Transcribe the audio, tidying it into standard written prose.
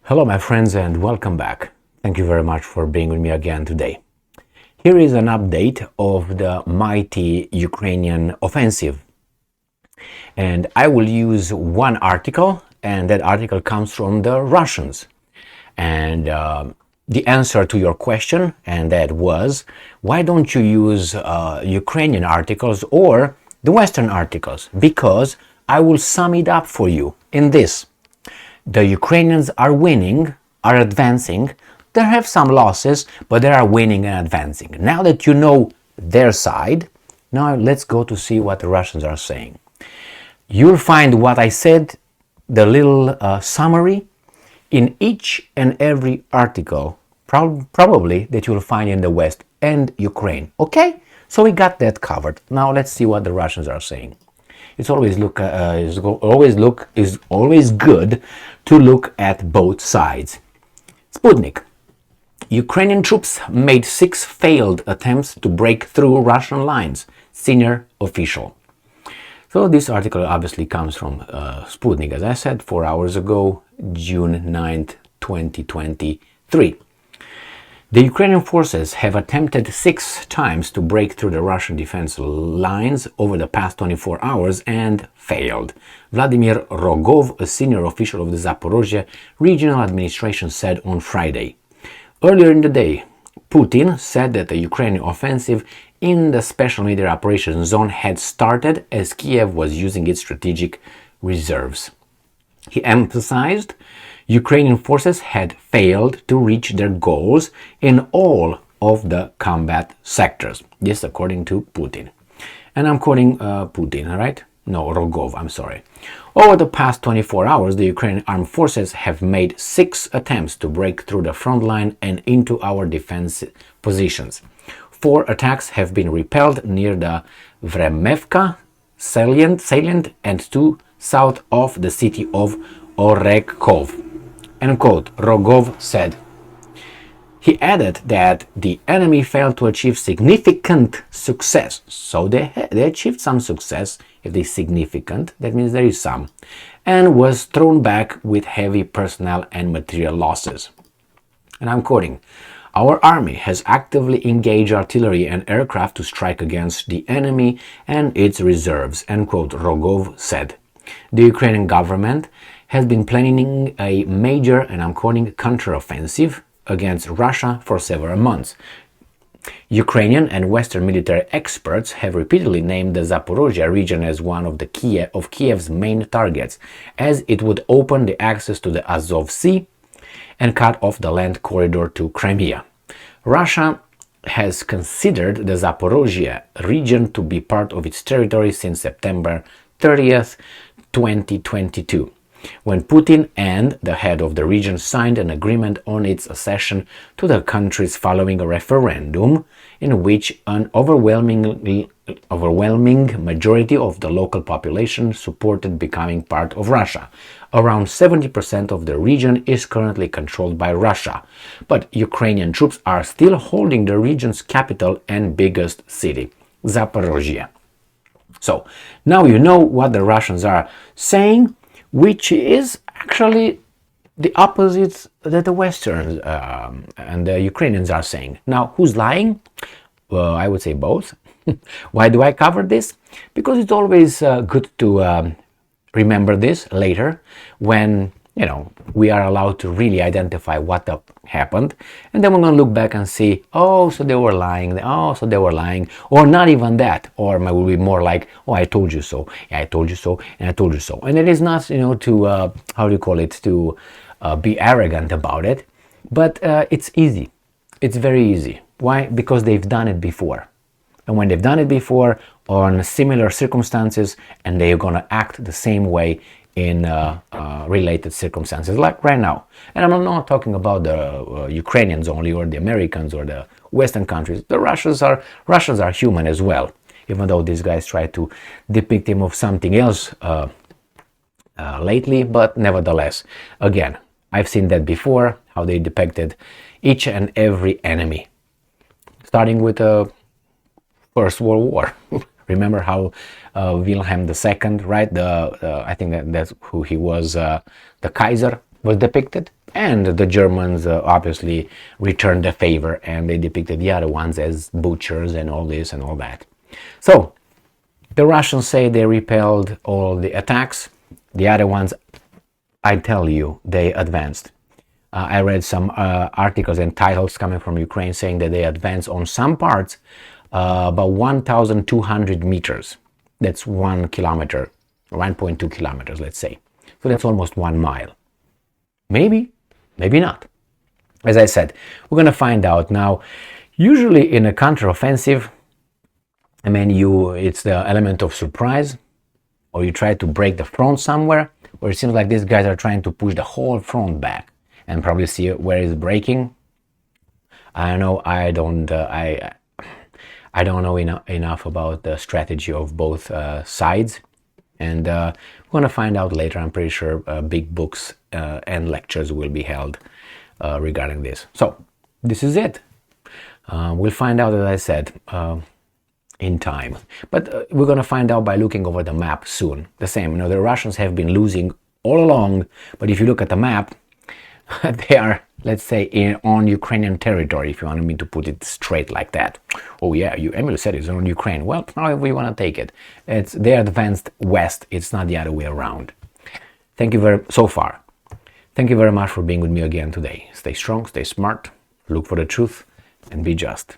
Hello, my friends, and welcome back. Thank you very much for being with me again today. Here is an update of the mighty Ukrainian offensive. And I will use one article, and that article comes from the Russians. And the answer to your question, and that was, why don't you use Ukrainian articles or the Western articles? Because I will sum it up for you in this. The Ukrainians are winning, are advancing. They have some losses, but they are winning and advancing. Now that you know their side, now let's go to see what the Russians are saying. You'll find what I said, the little summary, in each and every article, probably that you'll find in the West and Ukraine. Okay? So we got that covered. Now let's see what the Russians are saying. It's always good to look at both sides. Sputnik. Ukrainian troops made 6 failed attempts to break through Russian lines. Senior official. So this article obviously comes from Sputnik, as I said, 4 hours ago, June 9th, 2023. The Ukrainian forces have attempted 6 times to break through the Russian defense lines over the past 24 hours and failed. Vladimir Rogov, a senior official of the Zaporozhye regional administration, said on Friday. Earlier in the day, Putin said that the Ukrainian offensive in the special military operations zone had started as Kiev was using its strategic reserves. He emphasized Ukrainian forces had failed to reach their goals in all of the combat sectors. This according to Putin. And I'm quoting Putin, right? No, Rogov, I'm sorry. Over the past 24 hours, the Ukrainian armed forces have made 6 attempts to break through the front line and into our defense positions. 4 attacks have been repelled near the Vremevka salient and 2 south of the city of Orekov. End quote, Rogov said. He added that the enemy failed to achieve significant success. So they achieved some success. If they significant, that means there is some. And was thrown back with heavy personnel and material losses. And I'm quoting, our army has actively engaged artillery and aircraft to strike against the enemy and its reserves, end quote, Rogov said. The Ukrainian government has been planning a major, and I'm quoting, counteroffensive against Russia for several months. Ukrainian and Western military experts have repeatedly named the Zaporozhye region as one of Kiev's main targets, as it would open the access to the Azov Sea and cut off the land corridor to Crimea. Russia has considered the Zaporozhye region to be part of its territory since September 30th, 2022. When Putin and the head of the region signed an agreement on its accession to the countries following a referendum in which an overwhelming majority of the local population supported becoming part of Russia. Around 70% of the region is currently controlled by Russia, but Ukrainian troops are still holding the region's capital and biggest city, Zaporozhye. So, now you know what the Russians are saying, which is actually the opposite that the Westerns and the Ukrainians are saying. Now, who's lying? Well, I would say both. Why do I cover this? Because it's always good to remember this later when, we are allowed to really identify what happened. And then we're going to look back and see, oh, so they were lying. Oh, so they were lying. Or not even that. Or it will be more like, oh, I told you so. Yeah, I told you so. And I told you so. And it is not, to, to be arrogant about it. But it's easy. It's very easy. Why? Because they've done it before. And when they've done it before on similar circumstances, and they're going to act the same way in related circumstances, like right now. And I'm not talking about the Ukrainians only, or the Americans, or the Western countries. The Russians are human as well, even though these guys try to depict him of something else lately. But nevertheless, again, I've seen that before, how they depicted each and every enemy, starting with the First World War. Remember how Wilhelm II, right? I think that's who he was, the Kaiser, was depicted, and the Germans obviously returned the favor, and they depicted the other ones as butchers and all this and all that. So the Russians say they repelled all the attacks. The other ones, I tell you, they advanced. I read some articles and titles coming from Ukraine saying that they advanced on some parts about 1,200 meters. That's 1 kilometer, 1.2 kilometers, let's say. So that's almost 1 mile. Maybe, maybe not. As I said, we're going to find out now. Usually in a counteroffensive, I mean, it's the element of surprise, or you try to break the front somewhere, or it seems like these guys are trying to push the whole front back and probably see where it's breaking. I don't know. I don't know enough about the strategy of both sides, and we're going to find out later. I'm pretty sure big books and lectures will be held regarding this. So this is it. We'll find out, as I said, in time. But we're going to find out by looking over the map soon. The same, the Russians have been losing all along, but if you look at the map, they are, let's say, on Ukrainian territory, if you want me to put it straight like that. Oh yeah, Emil said it's on Ukraine. Well, however we want to take it. They advanced west. It's not the other way around. Thank you so far. Thank you very much for being with me again today. Stay strong, stay smart, look for the truth, and be just.